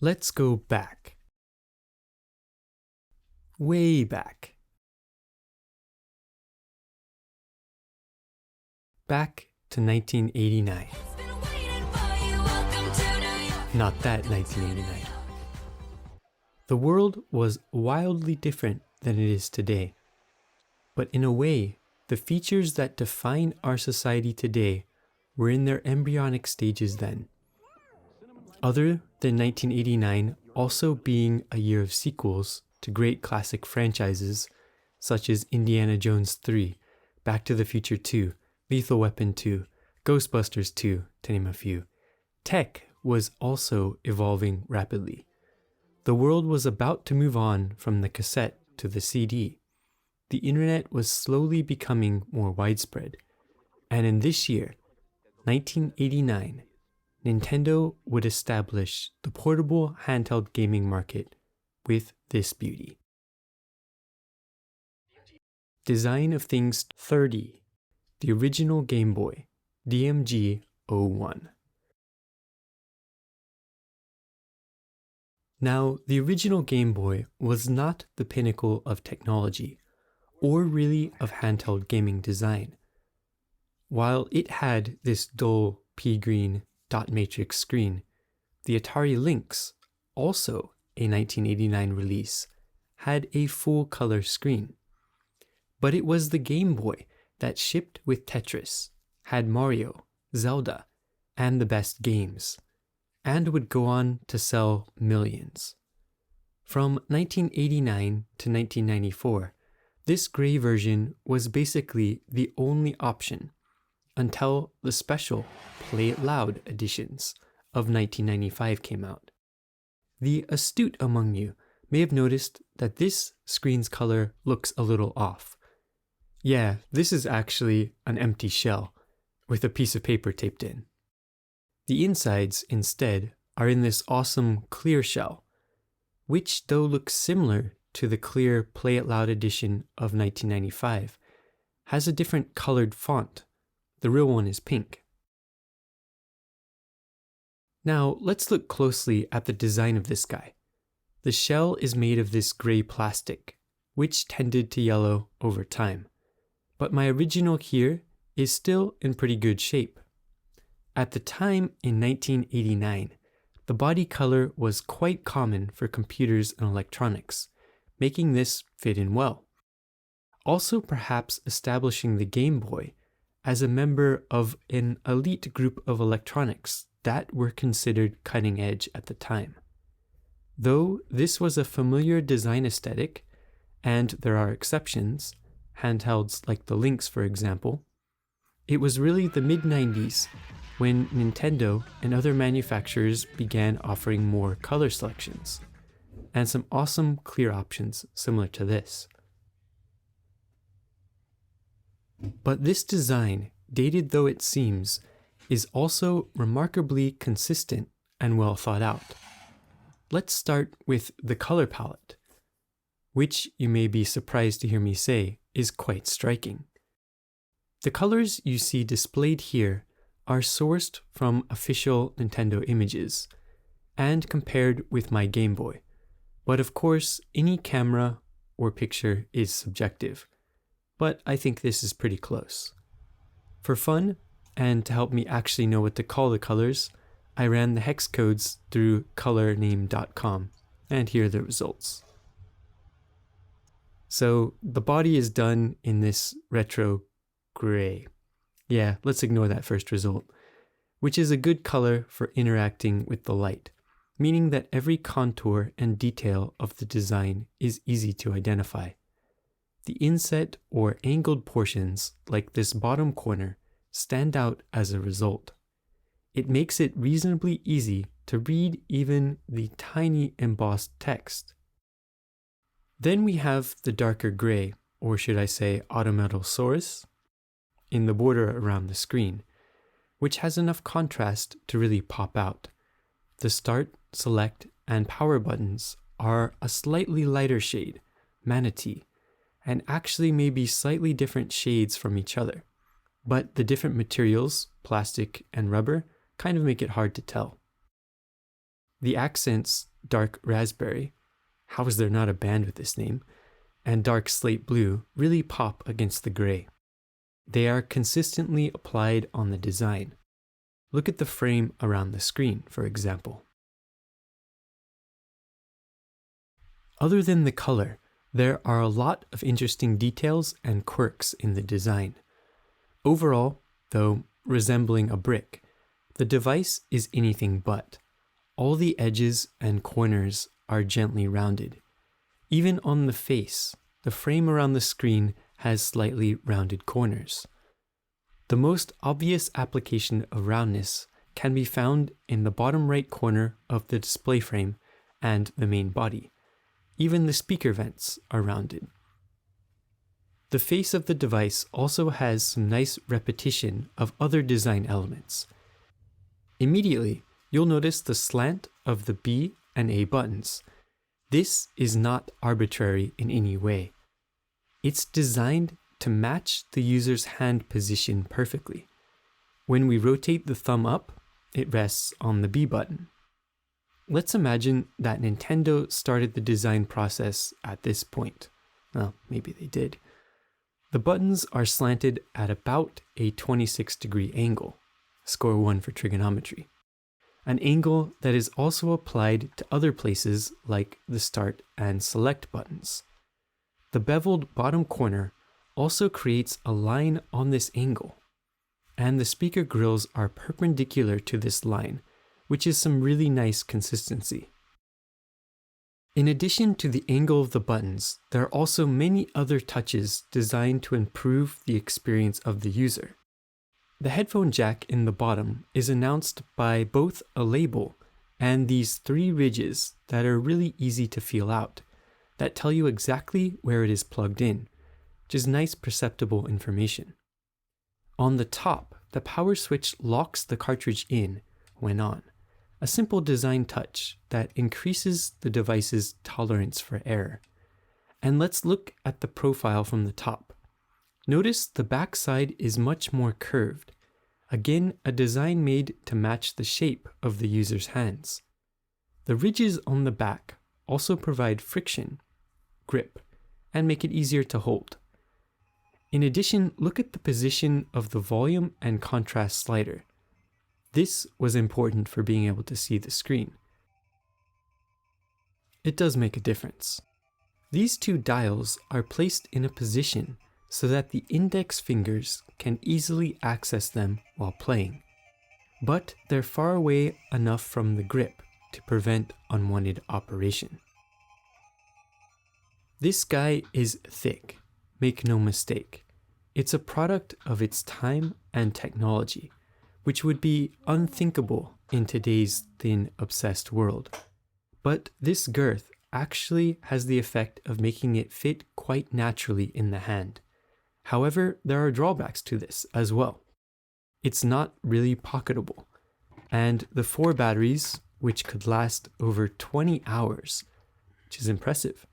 Let's go back. Way back. Back to 1989. Not that 1989. The world was wildly different than it is today. But in a way, the features that define our society today were in their embryonic stages then. Other than 1989 also being a year of sequels to great classic franchises such as Indiana Jones 3, Back to the Future 2, Lethal Weapon 2, Ghostbusters 2, to name a few, tech was also evolving rapidly. The world was about to move on from the cassette to the CD. The internet was slowly becoming more widespread. And in this year, 1989, Nintendo would establish the portable handheld gaming market with this beauty. Design of Things 30, the original Game Boy, DMG-01. Now, the original Game Boy was not the pinnacle of technology, or really of handheld gaming design. While it had this dull pea-green dot matrix screen, the Atari Lynx, also a 1989 release, had a full-color screen. But it was the Game Boy that shipped with Tetris, had Mario, Zelda, and the best games, and would go on to sell millions. From 1989 to 1994, this gray version was basically the only option until the special Play It Loud editions of 1995 came out. The astute among you may have noticed that this screen's color looks a little off. Yeah, this is actually an empty shell with a piece of paper taped in. The insides, instead, are in this awesome clear shell, which though looks similar to the clear Play It Loud edition of 1995, has a different colored font. The real one is pink. Now let's look closely at the design of this guy. The shell is made of this gray plastic, which tended to yellow over time. But my original here is still in pretty good shape. At the time in 1989, the body color was quite common for computers and electronics, making this fit in well. Also perhaps establishing the Game Boy as a member of an elite group of electronics that were considered cutting edge at the time. Though this was a familiar design aesthetic, and there are exceptions, handhelds like the Lynx for example, it was really the mid-90s when Nintendo and other manufacturers began offering more color selections, and some awesome clear options similar to this. But this design, dated though it seems, is also remarkably consistent and well thought out. Let's start with the color palette, which you may be surprised to hear me say is quite striking. The colors you see displayed here are sourced from official Nintendo images and compared with my Game Boy, but of course any camera or picture is subjective, but I think this is pretty close. For fun, and to help me actually know what to call the colors, I ran the hex codes through colorname.com, and here are the results. So the body is done in this retro gray. Yeah, let's ignore that first result, which is a good color for interacting with the light, meaning that every contour and detail of the design is easy to identify. The inset or angled portions, like this bottom corner, stand out as a result. It makes it reasonably easy to read even the tiny embossed text. Then we have the darker gray, or should I say automatosaurus, in the border around the screen, which has enough contrast to really pop out. The start, select, and power buttons are a slightly lighter shade, manatee, and actually may be slightly different shades from each other. But the different materials, plastic and rubber, kind of make it hard to tell. The accents dark raspberry, how is there not a band with this name, and dark slate blue really pop against the gray. They are consistently applied on the design. Look at the frame around the screen, for example. Other than the color, there are a lot of interesting details and quirks in the design. Overall, though resembling a brick, the device is anything but. All the edges and corners are gently rounded. Even on the face, the frame around the screen has slightly rounded corners. The most obvious application of roundness can be found in the bottom right corner of the display frame and the main body. Even the speaker vents are rounded. The face of the device also has some nice repetition of other design elements. Immediately, you'll notice the slant of the B and A buttons. This is not arbitrary in any way. It's designed to match the user's hand position perfectly. When we rotate the thumb up, it rests on the B button. Let's imagine that Nintendo started the design process at this point. Well, maybe they did. The buttons are slanted at about a 26-degree angle. Score 1 for trigonometry. An angle that is also applied to other places like the start and select buttons. The beveled bottom corner also creates a line on this angle, and the speaker grills are perpendicular to this line, which is some really nice consistency. In addition to the angle of the buttons, there are also many other touches designed to improve the experience of the user. The headphone jack in the bottom is announced by both a label and these 3 ridges that are really easy to feel out, that tell you exactly where it is plugged in, which is nice perceptible information. On the top, the power switch locks the cartridge in when on, a simple design touch that increases the device's tolerance for error. And let's look at the profile from the top. Notice the back side is much more curved. Again, a design made to match the shape of the user's hands. The ridges on the back also provide friction, grip, and make it easier to hold. In addition, look at the position of the volume and contrast slider. This was important for being able to see the screen. It does make a difference. These 2 dials are placed in a position so that the index fingers can easily access them while playing, but they're far away enough from the grip to prevent unwanted operation. This guy is thick, make no mistake. It's a product of its time and technology, which would be unthinkable in today's thin, obsessed world. But this girth actually has the effect of making it fit quite naturally in the hand. However, there are drawbacks to this as well. It's not really pocketable, and the 4 batteries, which could last over 20 hours, which is impressive,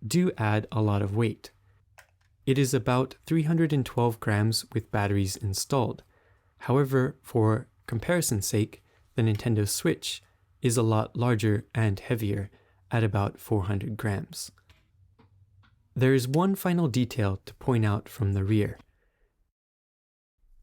do add a lot of weight. It is about 312 grams with batteries installed. However, for comparison's sake, the Nintendo Switch is a lot larger and heavier at about 400 grams. There is one final detail to point out from the rear.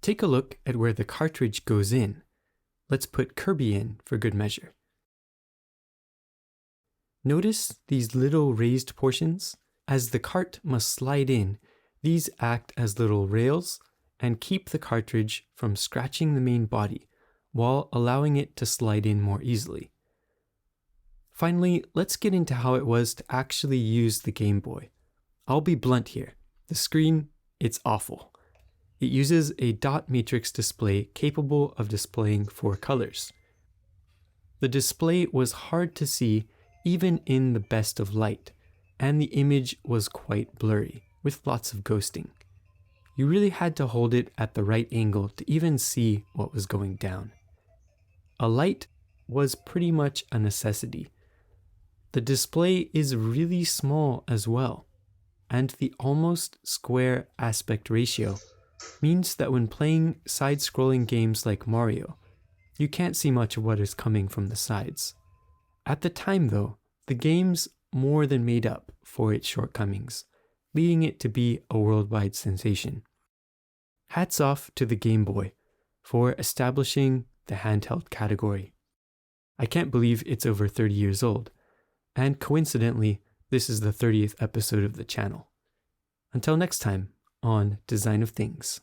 Take a look at where the cartridge goes in. Let's put Kirby in for good measure. Notice these little raised portions? As the cart must slide in, these act as little rails and keep the cartridge from scratching the main body while allowing it to slide in more easily. Finally, let's get into how it was to actually use the Game Boy. I'll be blunt here. The screen, it's awful. It uses a dot matrix display capable of displaying 4 colors. The display was hard to see even in the best of light, and the image was quite blurry, with lots of ghosting. You really had to hold it at the right angle to even see what was going down. A light was pretty much a necessity. The display is really small as well, and the almost square aspect ratio means that when playing side-scrolling games like Mario, you can't see much of what is coming from the sides. At the time though, the games more than made up for its shortcomings, leading it to be a worldwide sensation. Hats off to the Game Boy for establishing the handheld category. I can't believe it's over 30 years old, and coincidentally, this is the 30th episode of the channel. Until next time on Design of Things.